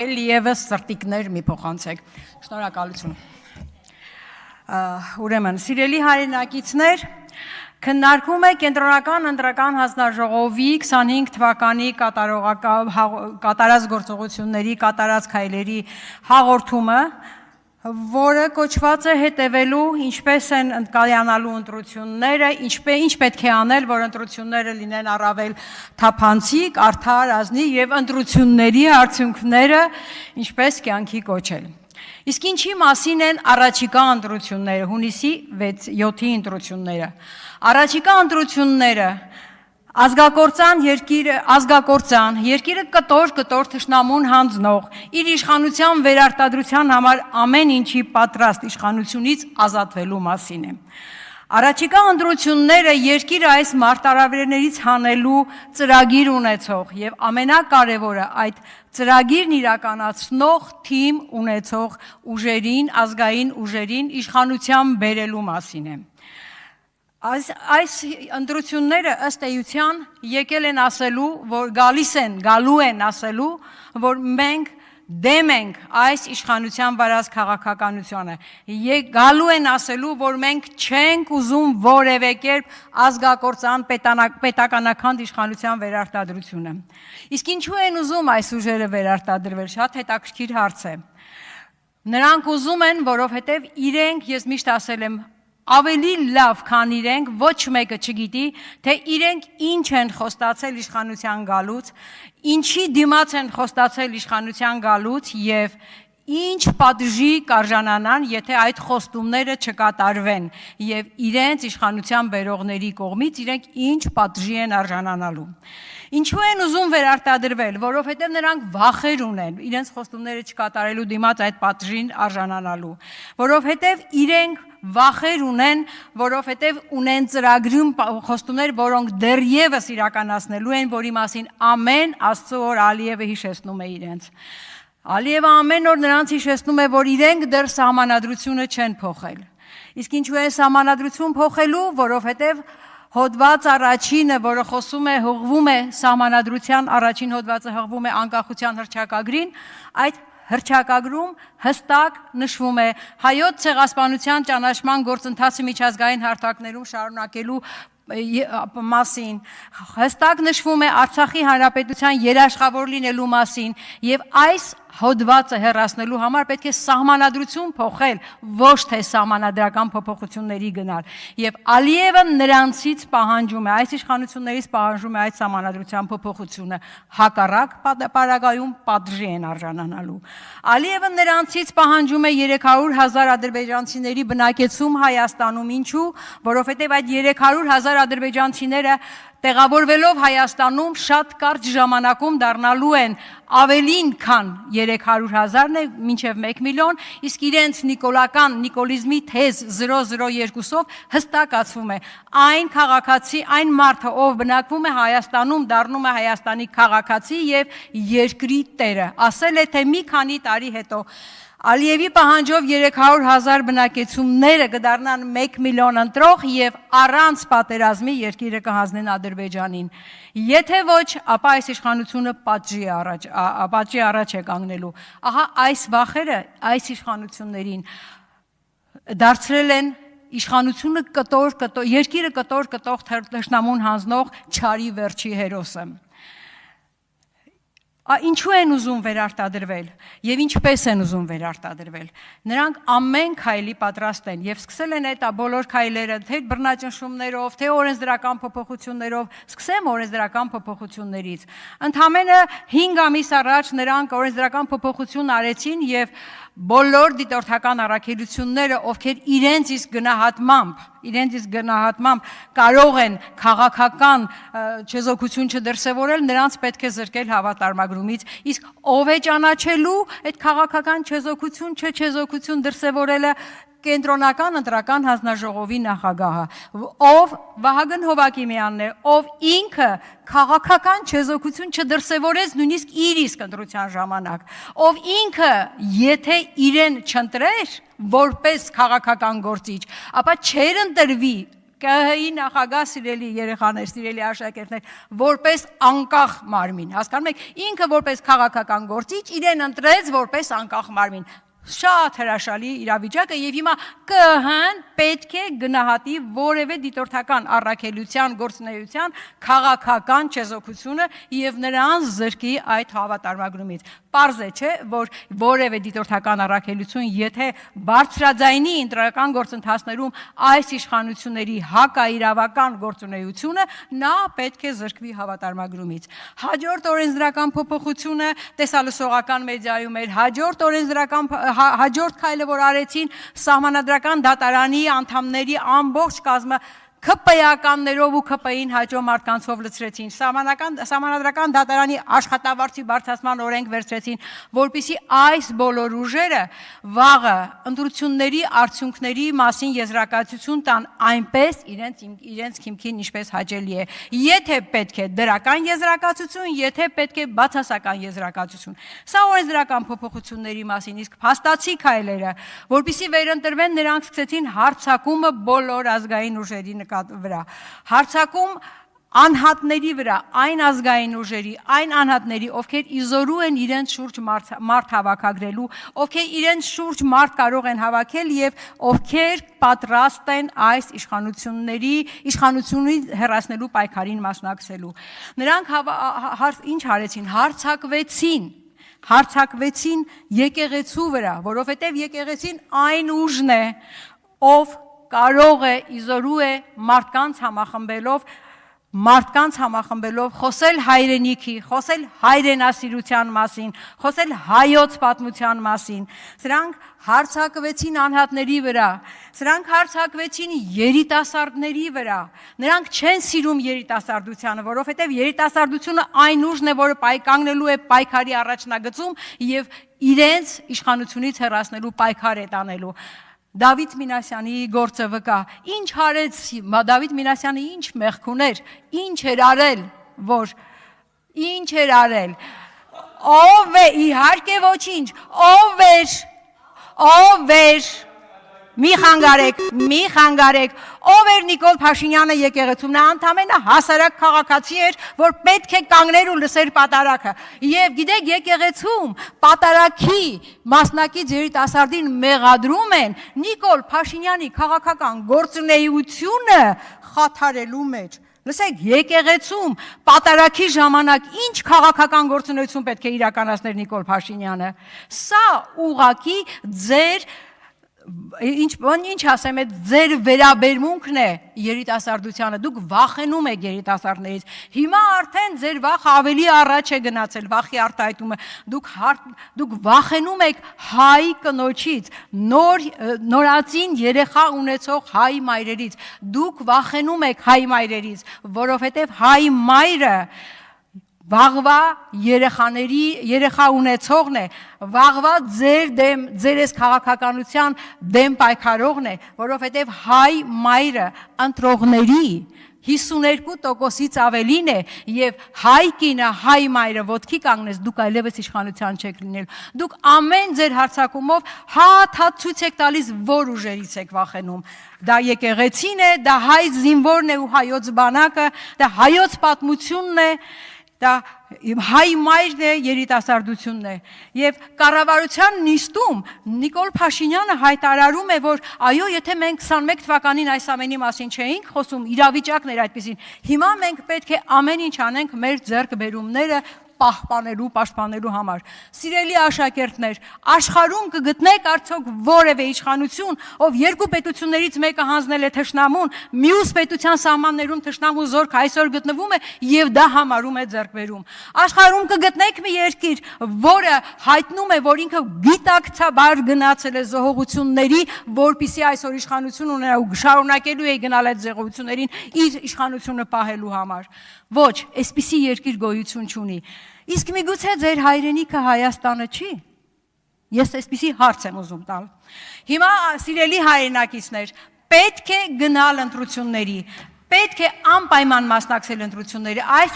Եվս սրտիկներ մի փոխանցեք։ Շնորհակալություն։ Ուրեմն, սիրելի հայրենակիցներ, քննարկում է Կենտրոնական ընտրական հանձնաժողովի 25 թվականի կատարած գործողությունների, կատարած քայլերի հաղորդումը, որը կոչված է հետևելու ինչպես են կայանալու ընտրությունները, ինչ պետք է անել, որ ընտրությունները լինեն առավել թափանցիկ, արդար, ազնիվ եւ ընտրությունների արդյունքները ինչպես կյանքի կոչել։ Իսկ ինչի մասին են առաջիկա ընտրությունները, հունիսի 7-ի ընտրությունները։ Առաջիկա ընտրությունները ազգակործան երկիրը կտոր թշնամուն հանձնող, իր իշխանության վերարտադրության համար ամեն ինչի պատրաստ իշխանությունից ազատվելու մասին է։ Առաջիկա ընտրությունները երկիրը այս մարտահրավերներից հանելու ծրագիր ունեցող եւ ամենակարևորը այդ ծրագիրն իրականացնող թիմ ունեցող ուժերին, ազգային ուժերին իշխանության բերելու մասին է։ Այս ընտրությունները ըստ էության եկել են ասելու, որ գալու են ասելու, որ մենք դեմ ենք այս իշխանության վարած քաղաքականությանը, գալու են ասելու, որ մենք չենք ուզում որևէ կերպ ազգակործան պետականական իշխանության վերարտադրությունը։ Իսկ ինչու են ուզում այս ուժերը վերարտադրվել, շատ հետաքրքիր հարց է։ Նրանք ուզում են, որովհետև իրենք, ես միշտ ասել եմ, ավելի լավ, քան իրենք, ոչ մեկը չգիտի, թե իրենք ինչ են խոստացել իշխանության գալուց, ինչի դիմաց են խոստացել իշխանության գալուց եւ ինչ պատժի կարժանանան, եթե այդ խոստումները չկատարվեն եւ իրենց իշխանության բերողների կողմից իրենք ինչ պատժի են արժանանալու։ Ինչու են ուզում վերարտադրվել, որովհետև նրանք վախեր ունեն իրենց խոստումները չկատարելու դիմաց այդ պատժին արժանանալու, որովհետև իրենք վախեր ունեն, որովհետև ունեն ծրագրում խոստումներ, որոնք դեռևս իրականացնելու են, որի մասին ամեն Աստծո օր Ալիևը հիշեցնում է իրենց։ Ալիևը ամեն օր նրանց հիշեցնում է, որ իրենք դեռ սահմանադրությունը չեն փոխել։ Իսկ ինչու է սահմանադրություն փոխելու, որովհետև հոդված առաջինը, որը հղվում է սահմանադրության առաջին հոդվածը հղվում է անկախության հռչակագրին, այդ հռչակագրում հստակ նշվում է հայոց ցեղասպանության ճանաչման գործընթացը միջազգային հարթակներում շարունակելու մասին, հստակ նշվում է Արցախի հանրապետության երաշխավոր լինելու մասին եւ այս հոդվածը հեռացնելու համար պետք է սահմանադրություն փոխել, ոչ թե սահմանադրական փոփոխությունների գնալ։ Եվ Ալիևը նրանցից պահանջում է, այս իշխանություններից պահանջում է այդ սահմանադրության փոփոխությունը, հակառակ պարագայում պատժի են արժանանալու։ Ալիևը նրանցից պահանջում է 300,000 ադրբեջանցիների բնակեցում Հայաստանում, ինչու, որովհետև այդ 300,000 ադրբեջանցիները տեղավորվելով Հայաստանում շատ կարճ ժամանակում դառնալու են ավելին, քան 300,000-ն է, մինչև 1 միլիոն, իսկ իրենց նիկոլիզմի թեզ 002-ով հստակացվում է այն քաղաքացի, այն մարդը, ով բնակվում է Հայաստանում, դառնում է Հայաստանի քաղաքացի եւ երկրի տերը։ Ասել է, թե մի քանի տարի հետո Ալիևի պահանջով 300,000 բնակեցումները կդառնան 1 միլիոն ընտրող եւ առանց պատերազմի երկիրը կհանձնեն Ադրբեջանին։ Եթե ոչ, ապա այս իշխանությունը պատժի առաջ է կանգնելու։ Ահա այս վախերը այս իշխանություններին դարձրել են իշխանությունը երկիրը կտոր թշնամուն հանձնող չարի վերջի հերոսը։ Ինչու են ուզում վերարտադրվել եւ ինչպես են ուզում վերարտադրվել։ Նրանք ամեն քայլի պատրաստ են եւ սկսել են այդ բոլոր քայլերը, թե բռնաճնշումներով, թե օրենսդրական փոփոխություններով, սկսեմ օրենսդրական փոփոխություններից։ Ընդամենը 5 ամիս առաջ նրանք օրենսդրական փոփոխություն արեցին եւ բոլոր դիտորդական առաքելությունները, ովքեր իրենց իսկ գնահատմամբ կարող են քաղաքական չեզոքություն չդրսևորել, նրանց պետք է զրկել հավատարմագրումից, իսկ ով է ճանաչելու այդ քաղաքական չեզոքություն դրսևորելը Կենտրոնական ընտրական հանձնաժողովի նախագահը, ով Վահագն Հովակիմյանն է, ով ինքը քաղաքական չեզոքություն չդրսևորեց նույնիսկ իր իսկ ընտրության ժամանակ, ով ինքը եթե իրեն չընտրեր որպես քաղաքական գործիչ, ապա չեր ընտրվի ԿՀ-ի նախագահ, սիրելի երեխաներ, սիրելի աշակերտներ, որպես անկախ մարմին, հասկանում եք, ինքը որպես քաղաքական գործիչ իրեն ընտրեց որպես անկախ մարմին։ Շատ հրաշալի իրավիճակ է եւ հիմա ԿՀ-ն պետք է գնահատի որևէ դիտորդական առաքելության գործունեության քաղաքական չեզոքությունը եւ նրան զրկի այդ հավատարմագրումից։ Պարզ է, չէ, որ որևէ դիտորդական առաքելություն, եթե բարձրաձայնի ընտրական գործընթացներում այս իշխանությունների հակաիրավական գործունեությունը, նա պետք է զրկվի հավատարմագրումից։ Հաջորդ օրենսդրական փոփոխությունը տեսալսողական մեդիայում էր, հաջորդ քայլը, որ արեցին, սահմանադրական դատարանի անդամների ամբողջ կազմը ՔՊ-ականներով ու ՔՊ-ին հաջող մարդկանցով լցրեցին, սահմանադրական դատարանի աշխատավարձի բարձրացման օրենք վերցրեցին, որպեսզի այս բոլոր ուժերը վաղը ընտրությունների արդյունքների մասին եզրակացություն տան այնպես իրենց քիմքին ինչպես հաճելի է։ Եթե պետք է դրական եզրակացություն, եթե պետք է բացասական եզրակացություն։ Սա օրենսդրական փոփոխությունների մասին, իսկ փաստացի քայլերը, որպեսզի վերընտրվեն, նրանք սկսեցին հարձակումը բոլոր ազգային ուժերի վրա, հարձակում անհատների վրա, այն ազգային ուժերի, այն անհատների, ովքեր իզորու են իրենց շուրջ մարդ հավաքագրելու, ովքեր իրենց շուրջ մարդ կարող են հավաքել եւ ովքեր պատրաստ են այս իշխանությունից հեռացնելու պայքարին մասնակցելու։ Նրանք ինչ արեցին, հարձակվեցին եկեղեցու վրա, որովհետև եկեղեցին այն ուժն է, ով կարող է, իզորու է մարդկանց համախմբելով խոսել հայրենիքի, խոսել հայրենասիրության մասին, խոսել հայոց պատմության մասին։ Սրանք հարձակվեցին անհատների վրա, սրանք հարձակվեցին երիտասարդների վրա։ Նրանք չեն սիրում երիտասարդությանը, որովհետև երիտասարդությունը այն ուժն է, որը կանգնելու է պայքարի առաջնագծում եւ իրենց իշխանությունից հեռացնելու պայքար է տանելու։ Դավիթ Մինասյանի գործը վկա, ինչ արեց Դավիթ Մինասյանը, ինչ մեղք ուներ, ինչ էր արել, ով է, իհարկե ոչինչ, ով էր, մի խանգարեք, ով էր Նիկոլ Փաշինյանը եկեղեցում, նա ընդամենը հասարակ քաղաքացի էր, որ պետք է կանգներ ու լսեր պատարագը։ Եվ գիտեք, եկեղեցում պատարագի մասնակից երիտասարդին մեղադրում են Նիկոլ Փաշինյանի քաղաքական գործունեությունը խաթարելու մեջ։ Լսեք, եկեղեցում պատարագի ժամանակ ինչ քաղաքական գործունեություն պետք է իրականացներ Նիկոլ Փաշինյանը։ Սա ուղղակի ինչ ասեմ, ձեր վերաբերմունքն է երիտասարդությանը, դուք վախենում եք երիտասարդներից, հիմա արդեն ձեր վախը ավելի առաջ է գնացել, վախի արտահայտումը, դուք վախենում եք հայ կնոջից, նորածին երեխա ունեցող հայ մայրերից, դուք վախենում եք հայ մայրերից, որովհետև հայ մայրը վաղվա երեխա ունեցողն է, վաղվա ձեր այս քաղաքականության դեմ պայքարողն է, որովհետև հայ մայրը ընտրողների 52%-ից ավելին է եւ հայ կինը, հայ մայրը ոտքի կանգնես, դուք այլևս իշխանության չեք լինել։ Դուք ամեն ձեր հարձակումով հատ ցույց եք տալիս, որ ուժերից եք վախենում։ Դա եկեղեցին է, դա հայ զինվորն է ու հայոց բանակը, դա հայոց պատմությունն է, դա հայ մայրն է, երիտասարդությունն է։ Եվ կառավարության նիստում Նիկոլ Փաշինյանը հայտարարում է, որ այո, եթե մենք 21 թվականին այս ամենի մասին չէինք խոսում, իրավիճակն էր այդպեսին, հիմա մենք պետք է ամեն ինչ անենք մեր ձեռքբերումները պաշտպանելու համար։ Սիրելի աշակերտներ, աշխարհում կգտնեք արդյոք որևէ իշխանություն, ով երկու պետություններից մեկը հանձնել է թշնամուն, մյուս պետության սահմաններում թշնամու զորք այսօր գտնվում է եւ դա համարում է ձեռքբերում։ Աշխարհում կգտնեք մի երկիր, որը հայտնում է, որ ինքը գիտակցաբար գնացել է զոհողությունների, որպիսի այսօր իշխանություն ունենա ու շարունակելու է գնալ այդ զոհողություններին իր իշխանությունը պահելու համար։ Ոչ, այսպիսի երկիր գոյություն չունի։ Իսկ միգուցե ձեր հայրենիքը Հայաստանը չի։ Ես այսպիսի հարց եմ ուզում տալ։ Հիմա սիրելի հայրենակիցներ, պետք է գնալ ընտրությունների, պետք է անպայման մասնակցել ընտրությունների։ Այս